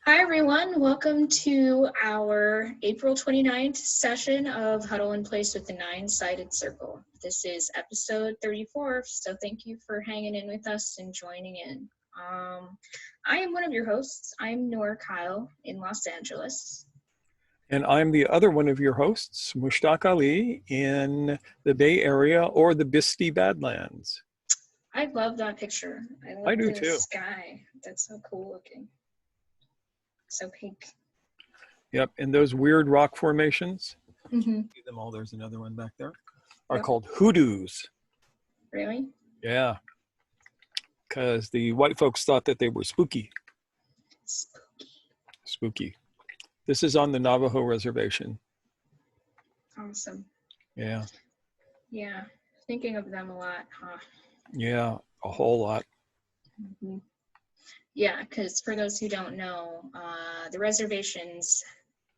Hi, everyone. Welcome to our April 29th session of Huddle in Place with the Nine-Sided Circle. This is episode 34, so thank you for hanging in with us and joining in. I am one of your hosts. I'm Noor Kyle in Los Angeles. And I'm the other one of your hosts, Mushtaq Ali, in the Bay Area or the Bisty Badlands. I love that picture. I love do the too. sky. That's so cool looking. So pink. Yep, and those weird rock formations, Mm-hmm. see them all, there's another one back there, are Yep. called hoodoos. Really? Yeah, because the white folks thought that they were spooky. Spooky. This is on the Navajo Reservation. Awesome. Yeah. Yeah, thinking of them a lot, huh? Yeah, a whole lot. Mm-hmm. Yeah, because for those who don't know, the reservations,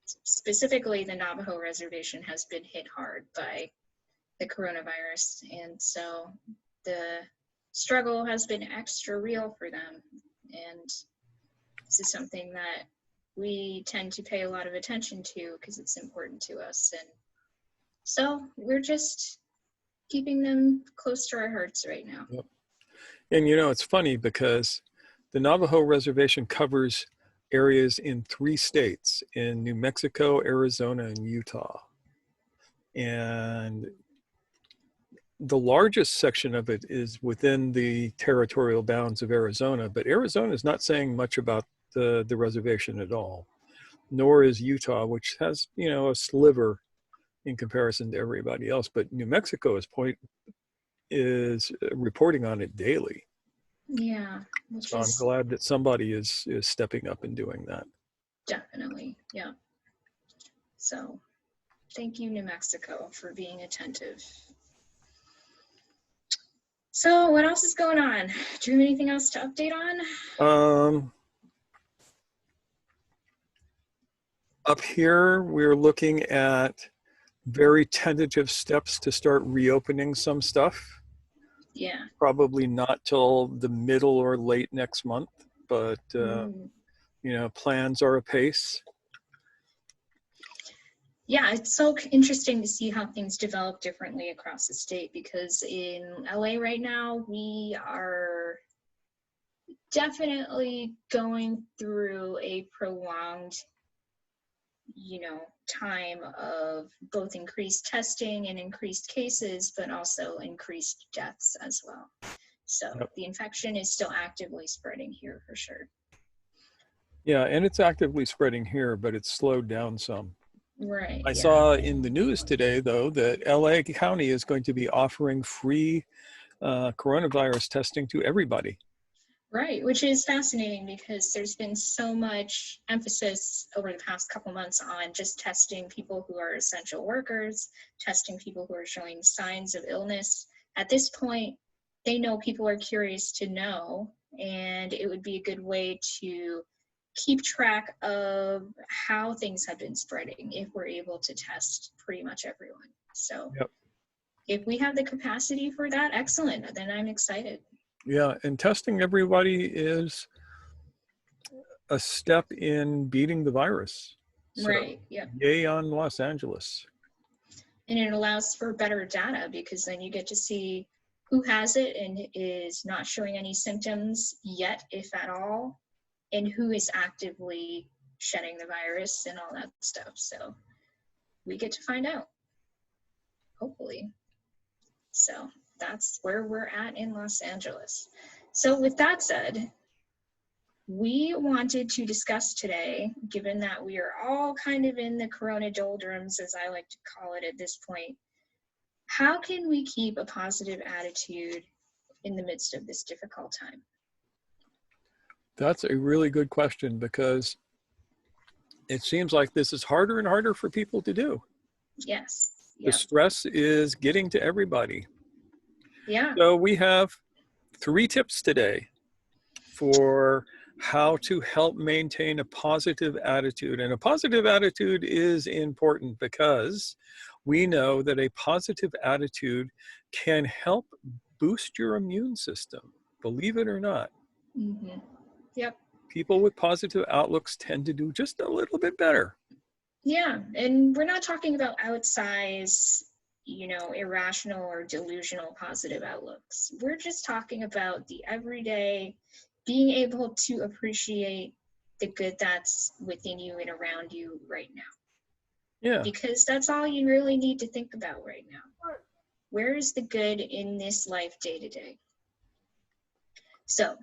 specifically the Navajo Reservation, has been hit hard by the coronavirus. And so the struggle has been extra real for them. And this is something that we tend to pay a lot of attention to because it's important to us. And so we're just keeping them close to our hearts right now. Yep. And you know, it's funny because the Navajo Reservation covers areas in 3 states, in New Mexico, Arizona, and Utah. And the largest section of it is within the territorial bounds of Arizona, but Arizona is not saying much about the reservation at all, nor is Utah, which has, you know, a sliver in comparison to everybody else. But New Mexico is reporting on it daily. Yeah. So I'm glad that somebody is stepping up and doing that. Definitely, yeah. So thank you, New Mexico, for being attentive. So what else is going on? Do you have anything else to update on? Up here, we're looking at very tentative steps to start reopening some stuff. Yeah. Probably not till the middle or late next month, but you know, plans are apace. Yeah, it's so interesting to see how things develop differently across the state, because in LA right now, we are definitely going through a prolonged, time of both increased testing and increased cases, but also increased deaths as well. So Yep. The infection is still actively spreading here for sure. Yeah, and it's actively spreading here, but it's slowed down some. Right. I saw in the news today, though, that LA County is going to be offering free coronavirus testing to everybody. Right, which is fascinating because there's been so much emphasis over the past couple months on just testing people who are essential workers, testing people who are showing signs of illness. At this point, they know people are curious to know, and it would be a good way to keep track of how things have been spreading if we're able to test pretty much everyone. So Yep. If we have the capacity for that, excellent, then I'm excited. Yeah, and testing everybody is a step in beating the virus. So, Right, yeah. Yay on Los Angeles. And it allows for better data because then you get to see who has it and is not showing any symptoms yet, if at all, and who is actively shedding the virus and all that stuff. So we get to find out, hopefully. So that's where we're at in Los Angeles. So with that said, we wanted to discuss today, given that we are all kind of in the corona-doldrums, as I like to call it at this point, how can we keep a positive attitude in the midst of this difficult time? That's a really good question, because it seems like this is harder and harder for people to do. Yes. The stress is getting to everybody. Yeah. So we have 3 tips today for how to help maintain a positive attitude. And a positive attitude is important because we know that a positive attitude can help boost your immune system, believe it or not. Mm-hmm. Yep. People with positive outlooks tend to do just a little bit better. Yeah, and we're not talking about outsized, irrational or delusional positive outlooks. We're just talking about the everyday, being able to appreciate the good that's within you and around you right now. Yeah. Because that's all you really need to think about right now. Where is the good in this life day to day? So,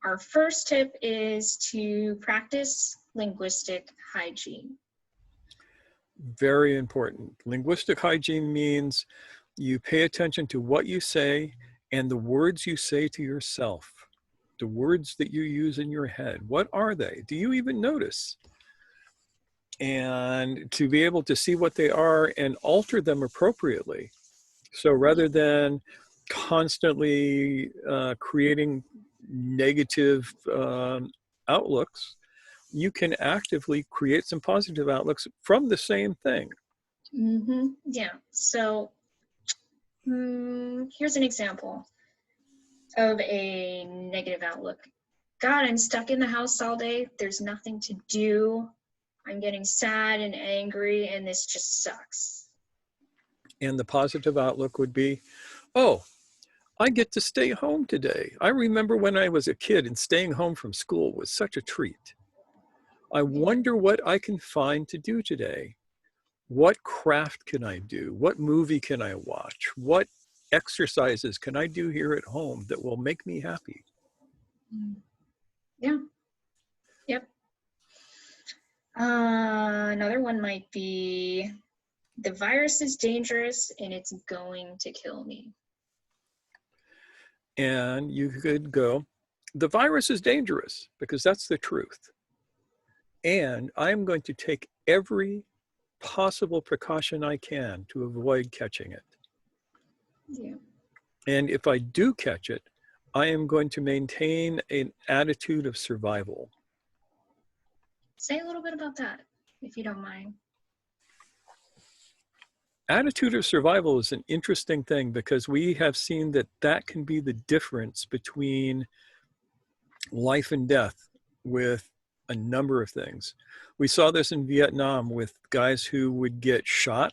our first tip is to practice linguistic hygiene. Very important. Linguistic hygiene means you pay attention to what you say and the words you say to yourself, the words that you use in your head. What are they? Do you even notice? And to be able to see what they are and alter them appropriately. So rather than constantly creating negative outlooks, you can actively create some positive outlooks from the same thing. Yeah. So here's an example of a negative outlook. God, I'm stuck in the house all day. There's nothing to do. I'm getting sad and angry, and this just sucks. And the positive outlook would be, oh, I get to stay home today. I remember when I was a kid and staying home from school was such a treat. I wonder what I can find to do today. What craft can I do? What movie can I watch? What exercises can I do here at home that will make me happy? Yeah. Yep. Another one might be, the virus is dangerous and it's going to kill me. And you could go, the virus is dangerous, because that's the truth. And I'm going to take every possible precaution I can to avoid catching it. Yeah. And if I do catch it, I am going to maintain an attitude of survival. Say a little bit about that, if you don't mind. Attitude of survival is an interesting thing because we have seen that that can be the difference between life and death with a number of things. We saw this in Vietnam with guys who would get shot,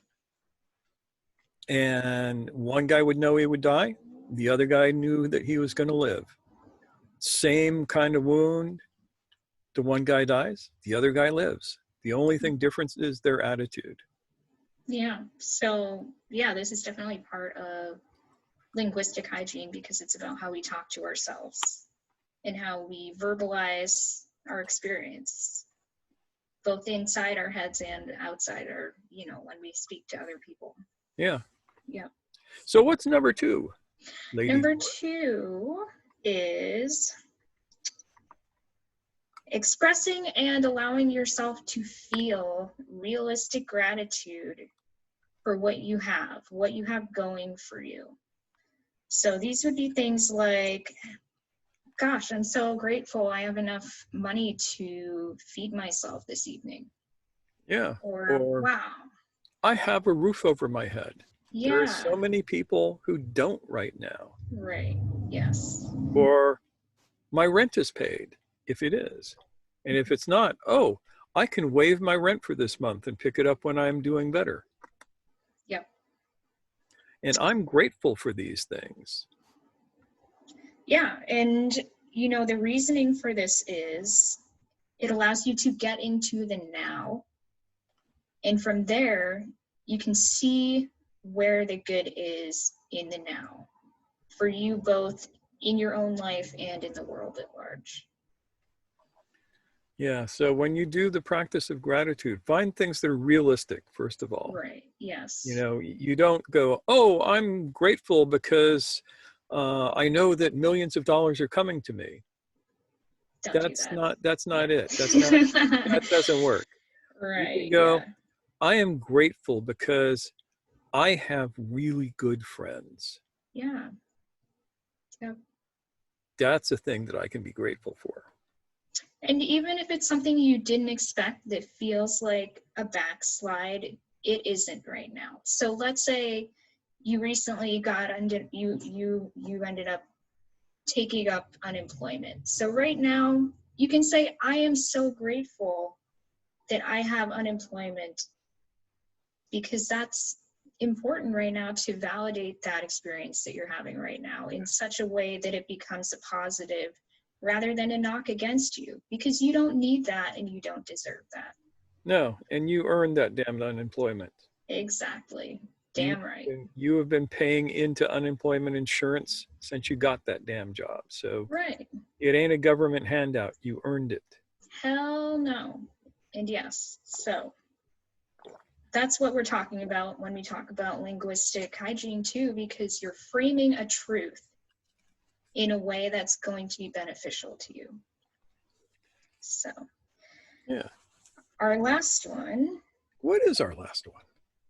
and one guy would know he would die. The other guy knew that he was going to live. Same kind of wound. The one guy dies, the other guy lives. The only thing different is their attitude. Yeah. So, yeah, this is definitely part of linguistic hygiene because it's about how we talk to ourselves and how we verbalize our experience, both inside our heads and outside our, when we speak to other people. Yeah. Yeah. So what's number two, lady? Number two is expressing and allowing yourself to feel realistic gratitude for what you have going for you. So these would be things like, gosh, I'm so grateful I have enough money to feed myself this evening. Yeah. Or wow, I have a roof over my head. Yeah. There are so many people who don't right now. Right. Yes. Or my rent is paid, if it is. And if it's not, oh, I can waive my rent for this month and pick it up when I'm doing better. Yep. And I'm grateful for these things. Yeah. And, the reasoning for this is it allows you to get into the now. And from there, you can see where the good is in the now for you, both in your own life and in the world at large. Yeah, so when you do the practice of gratitude, find things that are realistic, first of all. Right, yes. You don't go, oh, I'm grateful because I know that millions of dollars are coming to me. That's not it. That doesn't work. Right. You can go, I am grateful because I have really good friends. Yeah. Yep. That's a thing that I can be grateful for. And even if it's something you didn't expect that feels like a backslide, it isn't right now. So let's say you recently you ended up taking up unemployment. So right now You can say, I am so grateful that I have unemployment, because that's important right now to validate that experience that you're having right now in such a way that it becomes a positive rather than a knock against you, because you don't need that and you don't deserve that. No, and you earned that damned unemployment. Exactly. You, Damn right. you have been paying into unemployment insurance since you got that damn job. So Right. it ain't a government handout. You earned it. Hell no. And yes, so that's what we're talking about when we talk about linguistic hygiene too, because you're framing a truth in a way that's going to be beneficial to you. So, Yeah. our last one. What is our last one?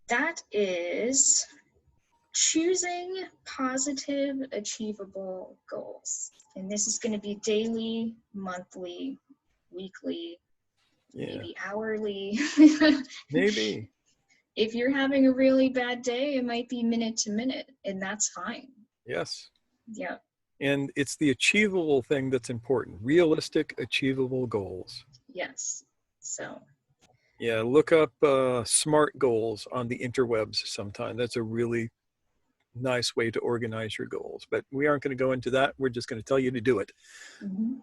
That is choosing positive, achievable goals. And this is going to be daily, monthly, weekly, maybe hourly. Maybe. If you're having a really bad day, it might be minute to minute, and that's fine. Yes. Yeah. And it's the achievable thing that's important. Realistic, achievable goals. Yes. So. Yeah, look up SMART goals on the interwebs sometime. That's a really nice way to organize your goals. But we aren't going to go into that. We're just going to tell you to do it. Mm-hmm.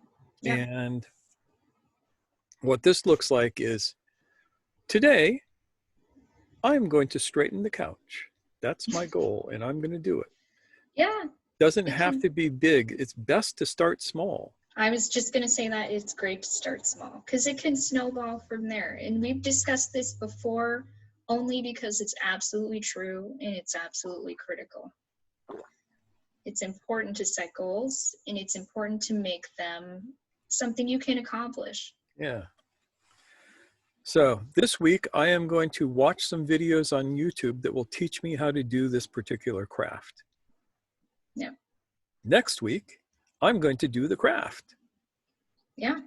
Yeah. And what this looks like is, today, I'm going to straighten the couch. That's my goal, and I'm going to do it. Yeah. Doesn't have to be big. It's best to start small. I was just going to say that it's great to start small, because it can snowball from there. And we've discussed this before, only because it's absolutely true and it's absolutely critical. It's important to set goals, and it's important to make them something you can accomplish. Yeah. So this week, I am going to watch some videos on YouTube that will teach me how to do this particular craft. Yeah. Next week, I'm going to do the craft. Yeah.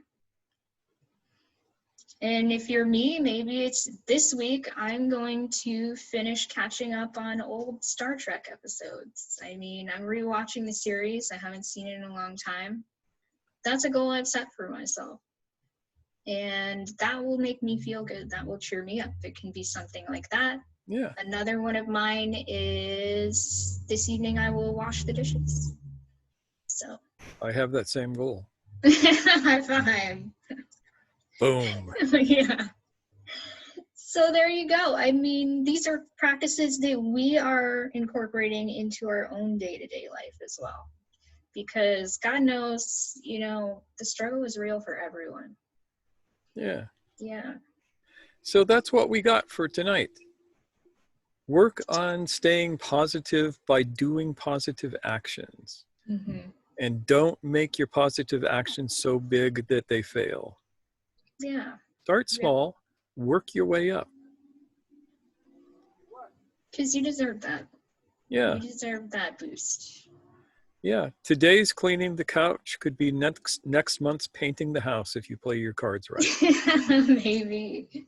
And if you're me, maybe it's this week I'm going to finish catching up on old Star Trek episodes. I mean, I'm rewatching the series. I haven't seen it in a long time. That's a goal I've set for myself. And that will make me feel good. That will cheer me up. It can be something like that. Yeah. Another one of mine is this evening I will wash the dishes. So. I have that same goal. High five. Boom. Yeah. So there you go. I mean, these are practices that we are incorporating into our own day-to-day life as well. Because God knows, you know, the struggle is real for everyone. Yeah. Yeah. So that's what we got for tonight. Work on staying positive by doing positive actions. Mm-hmm. And don't make your positive actions so big that they fail. Yeah. Start small, work your way up. Because you deserve that. Yeah. You deserve that boost. Yeah. Today's cleaning the couch could be next month's painting the house if you play your cards right. Maybe.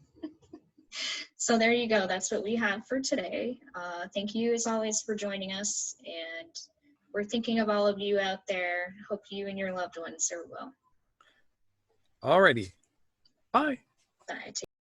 So there you go. That's what we have for today. Thank you as always for joining us. And we're thinking of all of you out there. Hope you and your loved ones are well. Alrighty. Bye. Bye.